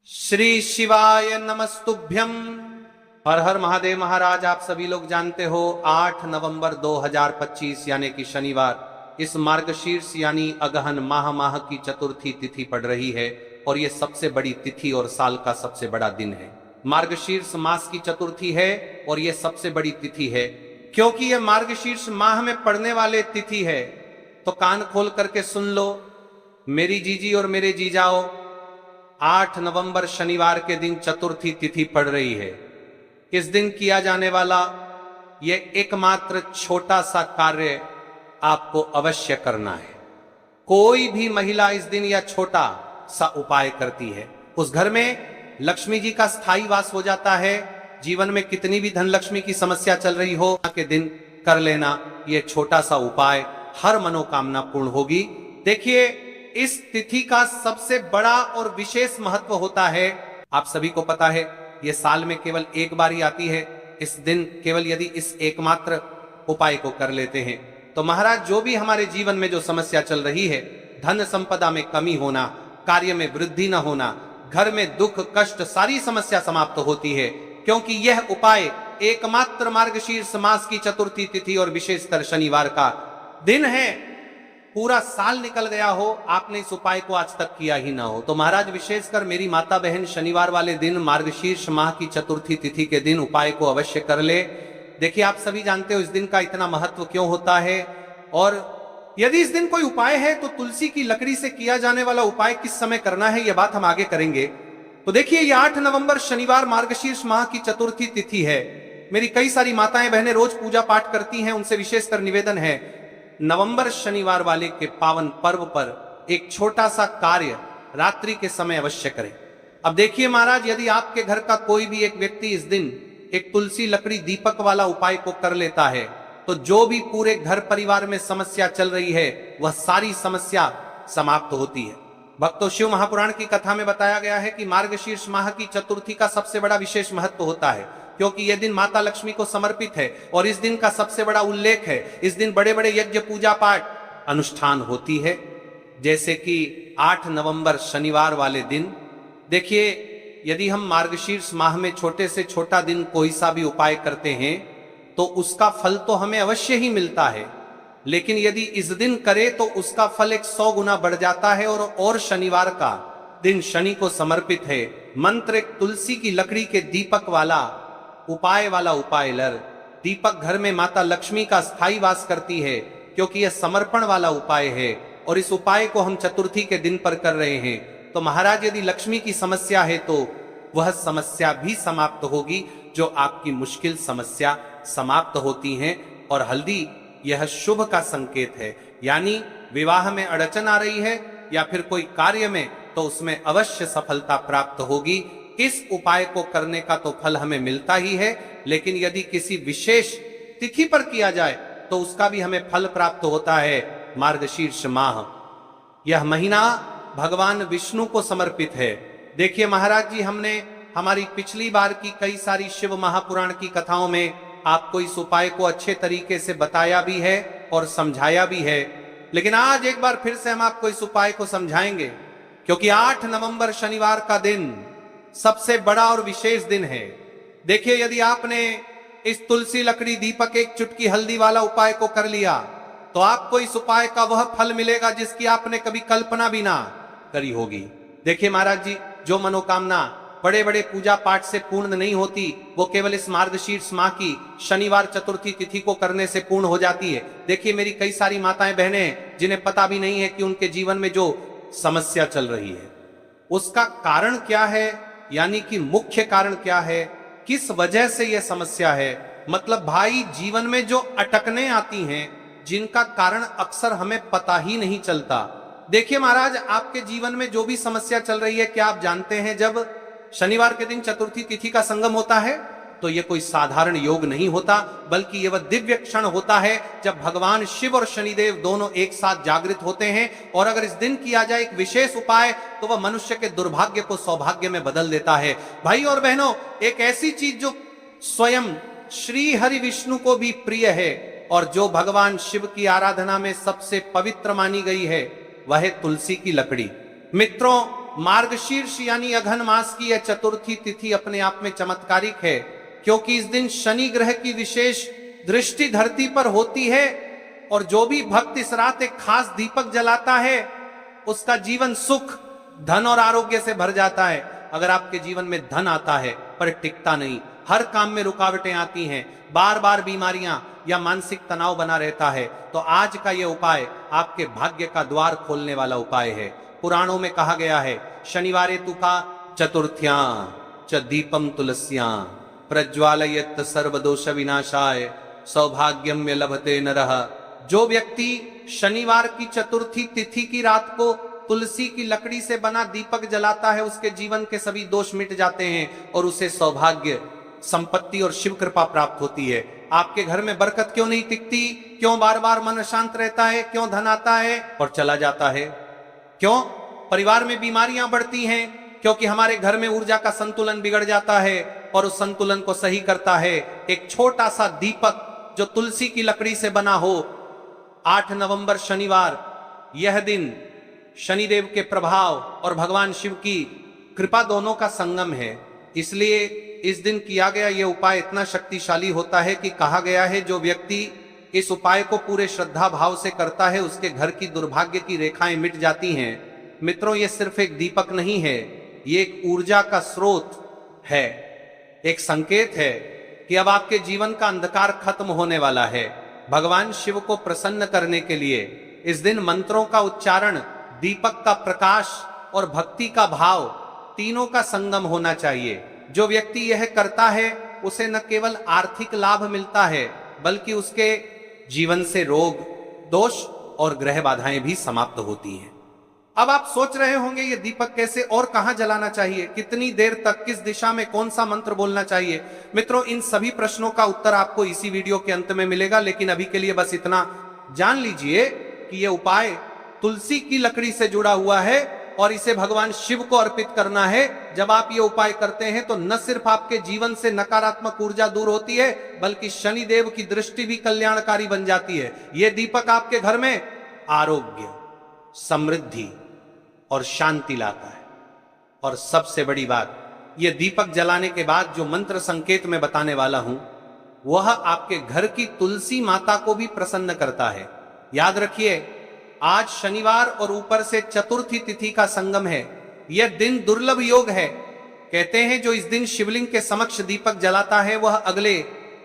श्री शिवाय नमस्तुभ्यम। हर हर महादेव। महाराज आप सभी लोग जानते हो 8 नवंबर 2025 यानी कि शनिवार इस मार्गशीर्ष यानी अगहन माह की चतुर्थी तिथि पड़ रही है और ये सबसे बड़ी तिथि और साल का सबसे बड़ा दिन है। मार्गशीर्ष मास की चतुर्थी है और ये सबसे बड़ी तिथि है क्योंकि ये मार्गशीर्ष माह में पड़ने वाले तिथि है। तो कान खोल करके सुन लो मेरी जीजी और मेरे जीजाओ, 8 नवंबर शनिवार के दिन चतुर्थी तिथि पड़ रही है। इस दिन किया जाने वाला यह एकमात्र छोटा सा कार्य आपको अवश्य करना है। कोई भी महिला इस दिन यह छोटा सा उपाय करती है, उस घर में लक्ष्मी जी का स्थायी वास हो जाता है। जीवन में कितनी भी धन लक्ष्मी की समस्या चल रही हो के दिन कर लेना यह छोटा सा उपाय, हर मनोकामना पूर्ण होगी। देखिए इस तिथि का सबसे बड़ा और विशेष महत्व होता है। आप सभी को पता है यह साल में केवल एक बार ही आती है। इस दिन केवल यदि इस एकमात्र उपाय को कर लेते हैं तो महाराज जो भी हमारे जीवन में जो समस्या चल रही है, धन संपदा में कमी होना, कार्य में वृद्धि न होना, घर में दुख कष्ट, सारी समस्या समाप्त होती है क्योंकि यह उपाय एकमात्र मार्गशीर्ष मास की चतुर्थी तिथि और विशेषकर शनिवार का दिन है। पूरा साल निकल गया हो, आपने इस उपाय को आज तक किया ही ना हो तो महाराज विशेषकर मेरी माता बहन शनिवार वाले दिन मार्गशीर्ष माह की चतुर्थी तिथि के दिन उपाय को अवश्य कर ले। देखिए आप सभी जानते हो इस दिन का इतना महत्व क्यों होता है, और यदि इस दिन कोई उपाय है तो तुलसी की लकड़ी से किया जाने वाला उपाय किस समय करना है यह बात हम आगे करेंगे। तो देखिए ये 8 नवंबर शनिवार मार्गशीर्ष माह की चतुर्थी तिथि है। मेरी कई सारी माताएं बहनें रोज पूजा पाठ करती हैं, उनसे विशेषकर निवेदन है नवंबर शनिवार वाले के पावन पर्व पर एक छोटा सा कार्य रात्रि के समय अवश्य करें। अब देखिए महाराज यदि आपके घर का कोई भी एक व्यक्ति इस दिन एक तुलसी लकड़ी दीपक वाला उपाय को कर लेता है तो जो भी पूरे घर परिवार में समस्या चल रही है वह सारी समस्या समाप्त होती है। भक्तों शिव महापुराण की कथा में बताया गया है कि मार्गशीर्ष माह की चतुर्थी का सबसे बड़ा विशेष महत्व होता है क्योंकि यह दिन माता लक्ष्मी को समर्पित है और इस दिन का सबसे बड़ा उल्लेख है। इस दिन बड़े बड़े यज्ञ पूजा पाठ अनुष्ठान होती है, जैसे कि 8 नवंबर शनिवार वाले दिन। देखिए यदि हम मार्गशीर्ष माह में छोटे से छोटा दिन कोई सा भी उपाय करते हैं तो उसका फल तो हमें अवश्य ही मिलता है, लेकिन यदि इस दिन करे तो उसका फल 100 गुना बढ़ जाता है। और शनिवार का दिन शनि को समर्पित है। मंत्र एक तुलसी की लकड़ी के दीपक वाला उपाय लर। दीपक घर में माता लक्ष्मी का स्थायी वास करती है क्योंकि यह समर्पण वाला उपाय है और इस उपाय को हम चतुर्थी के दिन पर कर रहे हैं। तो महाराज यदि लक्ष्मी की समस्या है तो वह समस्या भी समाप्त होगी, जो आपकी मुश्किल समस्या समाप्त होती हैं। और हल्दी यह शुभ का संकेत है, यानी विवाह में अड़चन आ रही है या फिर कोई कार्य में तो उसमें अवश्य सफलता प्राप्त होगी। इस उपाय को करने का तो फल हमें मिलता ही है, लेकिन यदि किसी विशेष तिथि पर किया जाए तो उसका भी हमें फल प्राप्त होता है। मार्गशीर्ष माह यह महीना भगवान विष्णु को समर्पित है। देखिए महाराज जी हमने हमारी पिछली बार की कई सारी शिव महापुराण की कथाओं में आपको इस उपाय को अच्छे तरीके से बताया भी है और समझाया भी है, लेकिन आज एक बार फिर से हम आपको इस उपाय को समझाएंगे क्योंकि 8 नवंबर शनिवार का दिन सबसे बड़ा और विशेष दिन है। देखिए यदि आपने इस तुलसी लकड़ी दीपक एक चुटकी हल्दी वाला उपाय को कर लिया तो आपको इस उपाय का वह फल मिलेगा जिसकी आपने कभी कल्पना भी ना करी होगी। देखिए महाराज जी जो मनोकामना बड़े बड़े पूजा पाठ से पूर्ण नहीं होती वो केवल इस मार्गशीर्ष माह की शनिवार चतुर्थी तिथि को करने से पूर्ण हो जाती है। देखिए मेरी कई सारी माताएं बहनें हैं जिन्हें पता भी नहीं है कि उनके जीवन में जो समस्या चल रही है उसका कारण क्या है, यानी कि मुख्य कारण क्या है, किस वजह से यह समस्या है। मतलब भाई जीवन में जो अटकने आती हैं जिनका कारण अक्सर हमें पता ही नहीं चलता। देखिए महाराज आपके जीवन में जो भी समस्या चल रही है, क्या आप जानते हैं जब शनिवार के दिन चतुर्थी तिथि का संगम होता है तो यह कोई साधारण योग नहीं होता, बल्कि यह वह दिव्य क्षण होता है जब भगवान शिव और शनिदेव दोनों एक साथ जागृत होते हैं। और अगर इस दिन किया जाए एक विशेष उपाय तो वह मनुष्य के दुर्भाग्य को सौभाग्य में बदल देता है। भाई और बहनों एक ऐसी चीज जो स्वयं श्री हरि विष्णु को भी प्रिय है और जो भगवान शिव की आराधना में सबसे पवित्र मानी गई है वह है तुलसी की लकड़ी। मित्रों मार्गशीर्ष यानी अघन मास की यह चतुर्थी तिथि अपने आप में चमत्कारिक है, क्योंकि इस दिन शनि ग्रह की विशेष दृष्टि धरती पर होती है और जो भी भक्त इस रात एक खास दीपक जलाता है उसका जीवन सुख, धन और आरोग्य से भर जाता है। अगर आपके जीवन में धन आता है पर टिकता नहीं, हर काम में रुकावटें आती हैं, बार बार बीमारियां या मानसिक तनाव बना रहता है, तो आज का यह उपाय आपके भाग्य का द्वार खोलने वाला उपाय है। पुराणों में कहा गया है, शनिवारे तुका चतुर्थ्यां च दीपम तुलस्यां प्रज्वालयत सर्वदोष विनाशाय सौभाग्यम लभते नरः। जो व्यक्ति शनिवार की चतुर्थी तिथि की रात को तुलसी की लकड़ी से बना दीपक जलाता है, उसके जीवन के सभी दोष मिट जाते हैं और उसे सौभाग्य, संपत्ति और शिव कृपा प्राप्त होती है। आपके घर में बरकत क्यों नहीं टिकती? क्यों बार बार मन अशांत रहता है? क्यों धन आता है और चला जाता है? क्यों परिवार में बीमारियां बढ़ती हैं? क्योंकि हमारे घर में ऊर्जा का संतुलन बिगड़ जाता है और उस संतुलन को सही करता है एक छोटा सा दीपक जो तुलसी की लकड़ी से बना हो। 8 नवंबर शनिवार, यह दिन शनिदेव के प्रभाव और भगवान शिव की कृपा दोनों का संगम है, इसलिए इस दिन किया गया यह उपाय इतना शक्तिशाली होता है कि कहा गया है जो व्यक्ति इस उपाय को पूरे श्रद्धा भाव से करता है उसके घर की दुर्भाग्य की रेखाएं मिट जाती हैं। मित्रों, यह सिर्फ एक दीपक नहीं है, ये एक ऊर्जा का स्रोत है, एक संकेत है कि अब आपके जीवन का अंधकार खत्म होने वाला है। भगवान शिव को प्रसन्न करने के लिए इस दिन मंत्रों का उच्चारण, दीपक का प्रकाश और भक्ति का भाव तीनों का संगम होना चाहिए। जो व्यक्ति यह करता है उसे न केवल आर्थिक लाभ मिलता है बल्कि उसके जीवन से रोग, दोष और ग्रह बाधाएं भी समाप्त होती हैं। अब आप सोच रहे होंगे ये दीपक कैसे और कहां जलाना चाहिए, कितनी देर तक, किस दिशा में, कौन सा मंत्र बोलना चाहिए? मित्रों, इन सभी प्रश्नों का उत्तर आपको इसी वीडियो के अंत में मिलेगा, लेकिन अभी के लिए बस इतना जान लीजिए कि यह उपाय तुलसी की लकड़ी से जुड़ा हुआ है और इसे भगवान शिव को अर्पित करना है। जब आप ये उपाय करते हैं तो न सिर्फ आपके जीवन से नकारात्मक ऊर्जा दूर होती है बल्कि शनिदेव की दृष्टि भी कल्याणकारी बन जाती है। यह दीपक आपके घर में आरोग्य, समृद्धि और शांति लाता है। और सबसे बड़ी बात, यह दीपक जलाने के बाद जो मंत्र संकेत मैं बताने वाला हूं वह आपके घर की तुलसी माता को भी प्रसन्न करता है। याद रखिए, आज शनिवार और ऊपर से चतुर्थी तिथि का संगम है। यह दिन दुर्लभ योग है। कहते हैं जो इस दिन शिवलिंग के समक्ष दीपक जलाता है वह अगले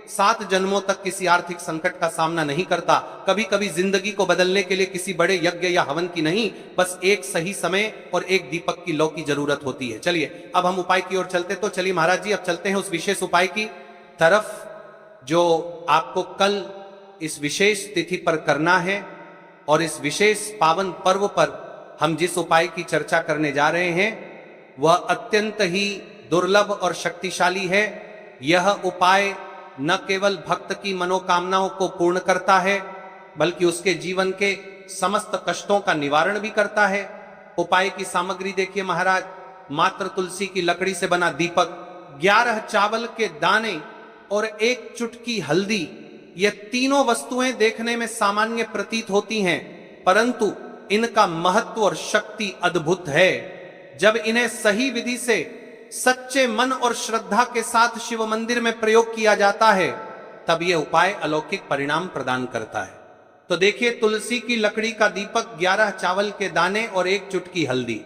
7 जन्मों तक किसी आर्थिक संकट का सामना नहीं करता। कभी कभी जिंदगी को बदलने के लिए किसी बड़े यज्ञ या हवन की नहीं, बस एक सही समय और एक दीपक की लौ की जरूरत होती है। चलिए अब हम उपाय की ओर चलते, तो चलिए महाराज जी अब चलते हैं उस विशेष उपाय की तरफ जो आपको कल इस विशेष तिथि पर करना है। और इस विशेष पावन पर्व पर हम जिस उपाय की चर्चा करने जा रहे हैं वह अत्यंत ही दुर्लभ और शक्तिशाली है। यह उपाय न केवल भक्त की मनोकामनाओं को पूर्ण करता है बल्कि उसके जीवन के समस्त कष्टों का निवारण भी करता है। उपाय की सामग्री देखिए महाराज, मात्र तुलसी की लकड़ी से बना दीपक, 11 चावल के दाने और 1 चुटकी हल्दी। ये तीनों वस्तुएं देखने में सामान्य प्रतीत होती हैं परंतु इनका महत्व और शक्ति अद्भुत है। जब इन्हें सही विधि से सच्चे मन और श्रद्धा के साथ शिव मंदिर में प्रयोग किया जाता है तब यह उपाय अलौकिक परिणाम प्रदान करता है। तो देखिए, तुलसी की लकड़ी का दीपक, 11 चावल के दाने और 1 चुटकी हल्दी।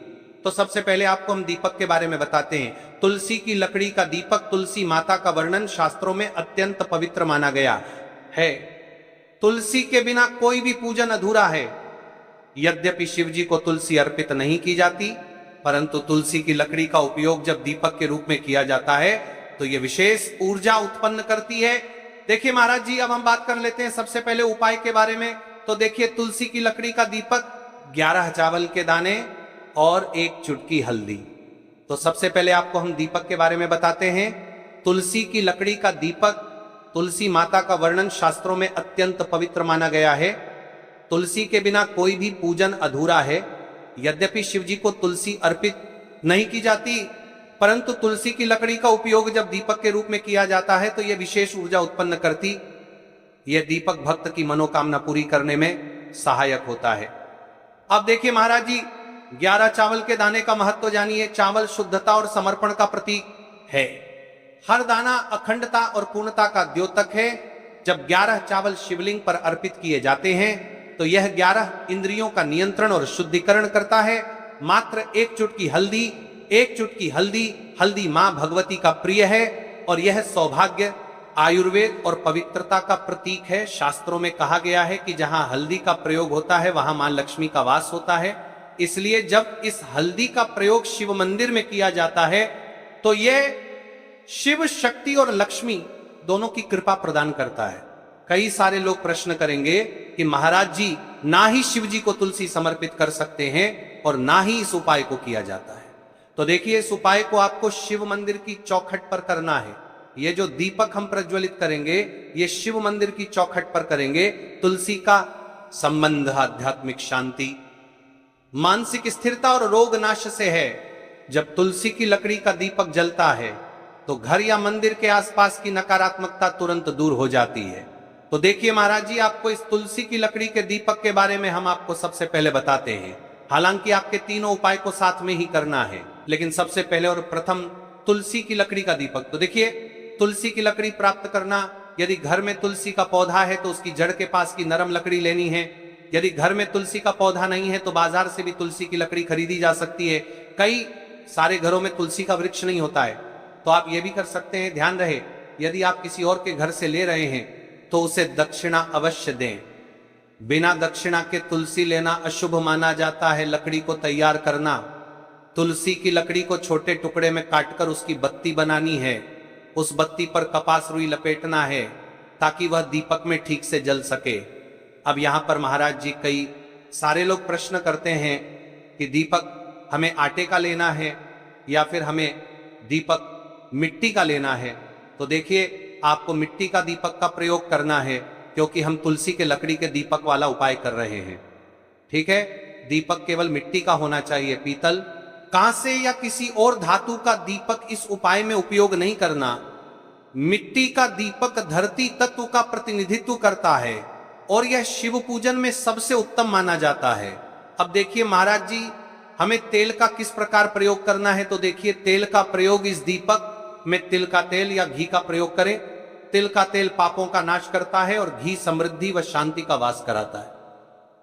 तो सबसे पहले आपको हम दीपक के बारे में बताते हैं। तुलसी की लकड़ी का दीपक, तुलसी माता का वर्णन शास्त्रों में अत्यंत पवित्र माना गया है। तुलसी के बिना कोई भी पूजन अधूरा है। यद्यपि शिव जी को तुलसी अर्पित नहीं की जाती परंतु तुलसी की लकड़ी का उपयोग जब दीपक के रूप में किया जाता है तो यह विशेष ऊर्जा उत्पन्न करती है। देखिए महाराज जी, अब हम बात कर लेते हैं सबसे पहले उपाय के बारे में। तो देखिए, तुलसी की लकड़ी का दीपक, 11 चावल के दाने और 1 चुटकी हल्दी। तो सबसे पहले आपको हम दीपक के बारे में बताते हैं। तुलसी की लकड़ी का दीपक, तुलसी माता का वर्णन शास्त्रों में अत्यंत पवित्र माना गया है। तुलसी के बिना कोई भी पूजन अधूरा है। यद्यपि शिव जी को तुलसी अर्पित नहीं की जाती परंतु तुलसी की लकड़ी का उपयोग जब दीपक के रूप में किया जाता है तो यह विशेष ऊर्जा उत्पन्न करती। यह दीपक भक्त की मनोकामना पूरी करने में सहायक होता है। अब देखिए महाराज जी, 11 चावल के दाने का महत्व जानिए। चावल शुद्धता और समर्पण का प्रतीक है। हर दाना अखंडता और पूर्णता का द्योतक है। जब 11 चावल शिवलिंग पर अर्पित किए जाते हैं तो यह 11 इंद्रियों का नियंत्रण और शुद्धिकरण करता है। मात्र एक चुटकी हल्दी, हल्दी मां भगवती का प्रिय है और यह सौभाग्य, आयुर्वेद और पवित्रता का प्रतीक है। शास्त्रों में कहा गया है कि जहां हल्दी का प्रयोग होता है वहां मां लक्ष्मी का वास होता है। इसलिए जब इस हल्दी का प्रयोग शिव मंदिर में किया जाता है तो यह शिव शक्ति और लक्ष्मी दोनों की कृपा प्रदान करता है। कई सारे लोग प्रश्न करेंगे कि महाराज जी, ना ही शिव जी को तुलसी समर्पित कर सकते हैं और ना ही इस उपाय को किया जाता है। तो देखिए, इस उपाय को आपको शिव मंदिर की चौखट पर करना है। ये जो दीपक हम प्रज्वलित करेंगे ये शिव मंदिर की चौखट पर करेंगे। तुलसी का संबंध आध्यात्मिक शांति, मानसिक स्थिरता और रोग नाश से है। जब तुलसी की लकड़ी का दीपक जलता है तो घर या मंदिर के आसपास की नकारात्मकता तुरंत दूर हो जाती है। तो देखिए महाराज जी, आपको इस तुलसी की लकड़ी के दीपक के बारे में हम आपको सबसे पहले बताते हैं। हालांकि आपके तीनों उपाय को साथ में ही करना है, लेकिन सबसे पहले और प्रथम तुलसी की लकड़ी का दीपक। तो देखिए, तुलसी की लकड़ी प्राप्त करना, यदि घर में तुलसी का पौधा है तो उसकी जड़ के पास की नरम लकड़ी लेनी है। यदि घर में तुलसी का पौधा नहीं है तो बाजार से भी तुलसी की लकड़ी खरीदी जा सकती है। कई सारे घरों में तुलसी का वृक्ष नहीं होता है, तो आप ये भी कर सकते हैं। ध्यान रहे, यदि आप किसी और के घर से ले रहे हैं तो उसे दक्षिणा अवश्य दें। बिना दक्षिणा के तुलसी लेना अशुभ माना जाता है। लकड़ी को तैयार करना, तुलसी की लकड़ी को छोटे टुकड़े में काटकर उसकी बत्ती बनानी है। उस बत्ती पर कपास रुई लपेटना है ताकि वह दीपक में ठीक से जल सके। अब यहां पर महाराज जी, कई सारे लोग प्रश्न करते हैं कि दीपक हमें आटे का लेना है या फिर हमें दीपक मिट्टी का लेना है। तो देखिए, आपको मिट्टी का दीपक का प्रयोग करना है क्योंकि हम तुलसी के लकड़ी के दीपक वाला उपाय कर रहे हैं। ठीक है, दीपक केवल मिट्टी का होना चाहिए। पीतल, कांसे या किसी और धातु का दीपक इस उपाय में उपयोग नहीं करना। मिट्टी का दीपक धरती तत्व का प्रतिनिधित्व करता है और यह शिव पूजन में सबसे उत्तम माना जाता है। अब देखिए महाराज जी, हमें तेल का किस प्रकार प्रयोग करना है। तो देखिए, तेल का प्रयोग इस दीपक में तिल का तेल या घी का प्रयोग करें। तिल का तेल पापों का नाश करता है और घी समृद्धि व शांति का वास कराता है।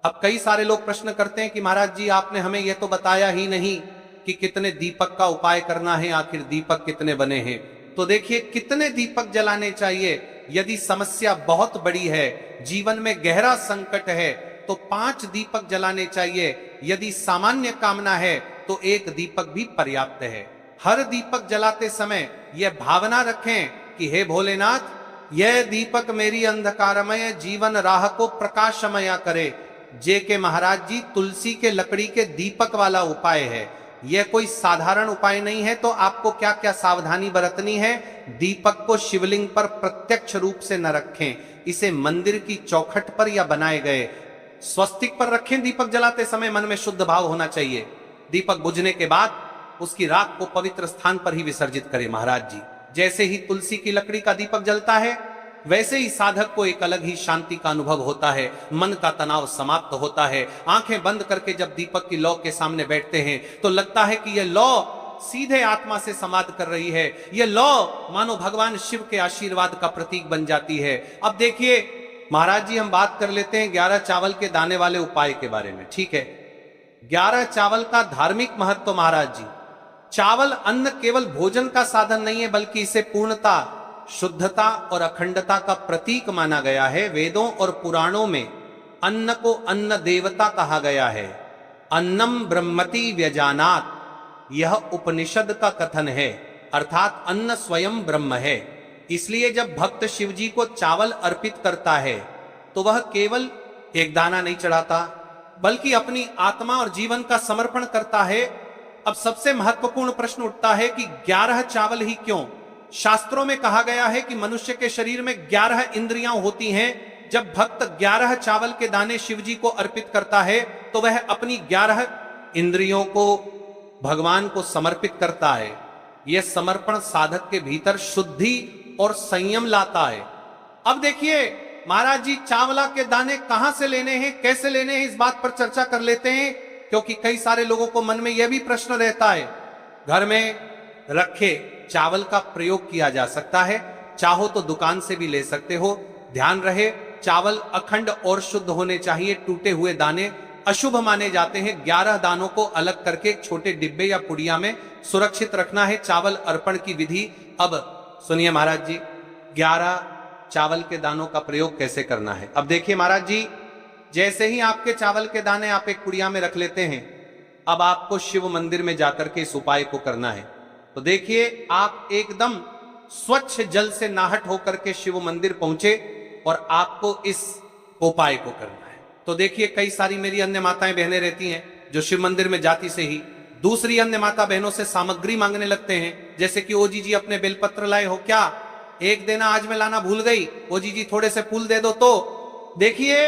अब कई सारे लोग प्रश्न करते हैं कि महाराज जी, आपने हमें यह तो बताया ही नहीं कि कितने दीपक का उपाय करना है, आखिर दीपक कितने बने हैं। तो देखिए, कितने दीपक जलाने चाहिए। यदि समस्या बहुत बड़ी है, जीवन में गहरा संकट है, तो 5 दीपक जलाने चाहिए। यदि सामान्य कामना है तो 1 दीपक भी पर्याप्त है। हर दीपक जलाते समय यह भावना रखें कि हे भोलेनाथ, यह दीपक मेरी अंधकारमय जीवन राह को प्रकाशमय करे। जे के महाराज जी, तुलसी के लकड़ी के दीपक वाला उपाय है, यह कोई साधारण उपाय नहीं है। तो आपको क्या क्या सावधानी बरतनी है। दीपक को शिवलिंग पर प्रत्यक्ष रूप से न रखें, इसे मंदिर की चौखट पर या बनाए गए स्वस्तिक पर रखें। दीपक जलाते समय मन में शुद्ध भाव होना चाहिए। दीपक बुझने के बाद उसकी राख को पवित्र स्थान पर ही विसर्जित करें। महाराज जी, जैसे ही तुलसी की लकड़ी का दीपक जलता है वैसे ही साधक को एक अलग ही शांति का अनुभव होता है, मन का तनाव समाप्त होता है। आंखें बंद करके जब दीपक की लौ के सामने बैठते हैं तो लगता है कि यह लौ सीधे आत्मा से संवाद कर रही है। यह लौ मानो भगवान शिव के आशीर्वाद का प्रतीक बन जाती है। अब देखिए महाराज जी, हम बात कर लेते हैं 11 चावल के दाने वाले उपाय के बारे में। ठीक है, 11 चावल का धार्मिक महत्व। महाराज जी, चावल अन्न केवल भोजन का साधन नहीं है, बल्कि इसे पूर्णता, शुद्धता और अखंडता का प्रतीक माना गया है। वेदों और पुराणों में अन्न को अन्न देवता कहा गया है। अन्नम ब्रह्मति व्यजानात, यह उपनिषद का कथन है, अर्थात अन्न स्वयं ब्रह्म है। इसलिए जब भक्त शिव जी को चावल अर्पित करता है तो वह केवल एक दाना नहीं चढ़ाता, बल्कि अपनी आत्मा और जीवन का समर्पण करता है। अब सबसे महत्वपूर्ण प्रश्न उठता है कि 11 चावल ही क्यों। शास्त्रों में कहा गया है कि मनुष्य के शरीर में 11 इंद्रियां होती हैं। जब भक्त 11 चावल के दाने शिव जी को अर्पित करता है तो वह अपनी 11 इंद्रियों को भगवान को समर्पित करता है। यह समर्पण साधक के भीतर शुद्धि और संयम लाता है। अब देखिए महाराज जी, चावला के दाने कहां से लेने हैं, कैसे लेने हैं, इस बात पर चर्चा कर लेते हैं। क्योंकि कई सारे लोगों को मन में यह भी प्रश्न रहता है, घर में रखे चावल का प्रयोग किया जा सकता है, चाहो तो दुकान से भी ले सकते हो। ध्यान रहे, चावल अखंड और शुद्ध होने चाहिए। टूटे हुए दाने अशुभ माने जाते हैं। 11 दानों को अलग करके छोटे डिब्बे या पुड़िया में सुरक्षित रखना है। चावल अर्पण की विधि अब सुनिए महाराज जी, 11 चावल के दानों का प्रयोग कैसे करना है। अब देखिए महाराज जी, जैसे ही आपके चावल के दाने आप एक पुड़िया में रख लेते हैं, अब आपको शिव मंदिर में जाकर के इस उपाय को करना है। तो देखिए, आप एकदम स्वच्छ जल से नाहट होकर के शिव मंदिर पहुंचे और आपको इस उपाय को करना है। तो देखिए, कई सारी मेरी अन्य माताएं बहनें रहती हैं जो शिव मंदिर में जाती से ही दूसरी अन्य माता बहनों से सामग्री मांगने लगते हैं, जैसे कि ओ जी अपने बेलपत्र लाए हो क्या, एक देना आज मैं लाना भूल गई, ओ जी थोड़े से फूल दे दो। तो देखिए,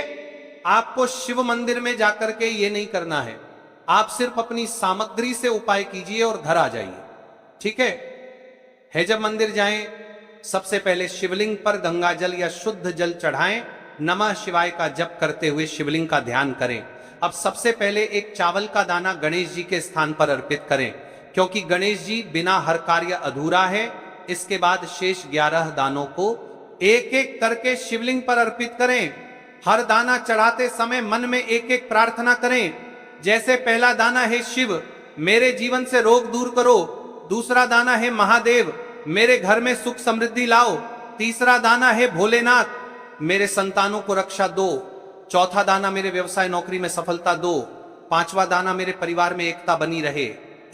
आपको शिव मंदिर में जाकर के ये नहीं करना है, आप सिर्फ अपनी सामग्री से उपाय कीजिए और घर आ जाइए। ठीक है जब मंदिर जाएं, सबसे पहले शिवलिंग पर गंगा जल या शुद्ध जल चढ़ाएं, नमः शिवाय का जप करते हुए शिवलिंग का ध्यान करें। अब सबसे पहले एक चावल का दाना गणेश जी के स्थान पर अर्पित करें, क्योंकि गणेश जी बिना हर कार्य अधूरा है। इसके बाद शेष 11 दानों को एक एक करके शिवलिंग पर अर्पित करें। हर दाना चढ़ाते समय मन में एक एक प्रार्थना करें, जैसे पहला दाना है शिव, मेरे जीवन से रोग दूर करो। दूसरा दाना है महादेव, मेरे घर में सुख समृद्धि लाओ। तीसरा दाना है भोलेनाथ, मेरे संतानों को रक्षा दो। चौथा दाना मेरे व्यवसाय नौकरी में सफलता दो। पांचवा दाना मेरे परिवार में एकता बनी रहे।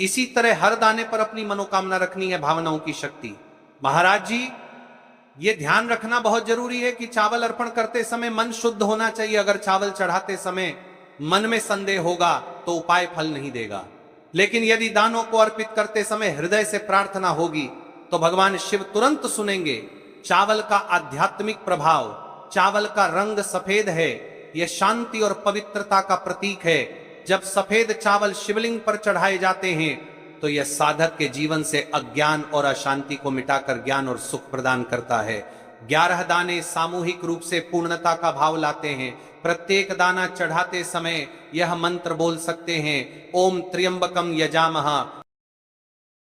इसी तरह हर दाने पर अपनी मनोकामना रखनी है, भावनाओं की शक्ति। महाराज जी, ये ध्यान रखना बहुत जरूरी है कि चावल अर्पण करते समय मन शुद्ध होना चाहिए। अगर चावल चढ़ाते समय मन में संदेह होगा तो उपाय फल नहीं देगा, लेकिन यदि दानों को अर्पित करते समय हृदय से प्रार्थना होगी तो भगवान शिव तुरंत सुनेंगे। चावल का आध्यात्मिक प्रभाव, चावल का रंग सफेद है, यह शांति और पवित्रता का प्रतीक है। जब सफेद चावल शिवलिंग पर चढ़ाए जाते हैं तो यह साधक के जीवन से अज्ञान और अशांति को मिटाकर ज्ञान और सुख प्रदान करता है। 11 दाने सामूहिक रूप से पूर्णता का भाव लाते हैं। प्रत्येक दाना चढ़ाते समय यह मंत्र बोल सकते हैं, ओम त्र्यंबकम यजामह